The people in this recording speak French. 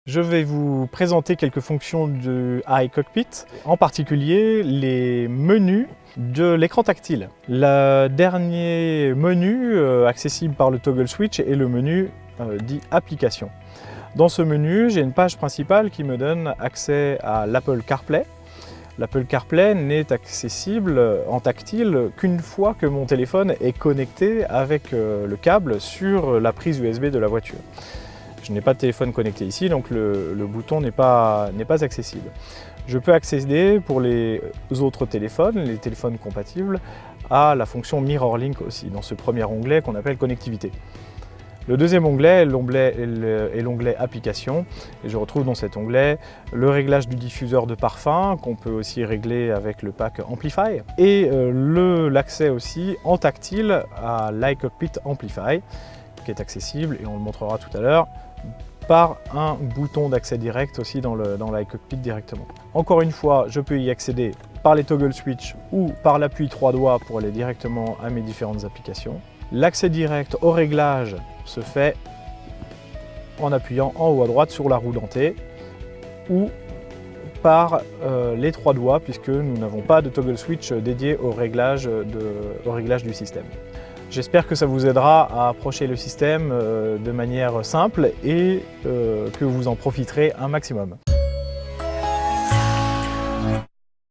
Je vais vous présenter quelques fonctions de iCockpit, en particulier les menus de l'écran tactile. Le dernier menu accessible par le toggle switch est le menu dit application. Dans ce menu, j'ai une page principale qui me donne accès à l'Apple CarPlay. L'Apple CarPlay n'est accessible en tactile qu'une fois que mon téléphone est connecté avec le câble sur la prise USB de la voiture. Je n'ai pas de téléphone connecté ici, donc le bouton n'est pas accessible. Je peux accéder pour les autres téléphones, les téléphones compatibles, à la fonction MirrorLink aussi, dans ce premier onglet qu'on appelle connectivité. Le deuxième onglet est l'onglet application, et je retrouve dans cet onglet le réglage du diffuseur de parfum, qu'on peut aussi régler avec le pack Amplify, et l'accès aussi en tactile à l'iCockpit Amplify, qui est accessible, et on le montrera tout à l'heure, par un bouton d'accès direct aussi dans l'iCockpit directement. Encore une fois, je peux y accéder par les toggle switch ou par l'appui 3 doigts pour aller directement à mes différentes applications. L'accès direct au réglage se fait en appuyant en haut à droite sur la roue dentée ou par les 3 doigts, puisque nous n'avons pas de toggle switch dédié au réglage du système. J'espère que ça vous aidera à approcher le système de manière simple et que vous en profiterez un maximum.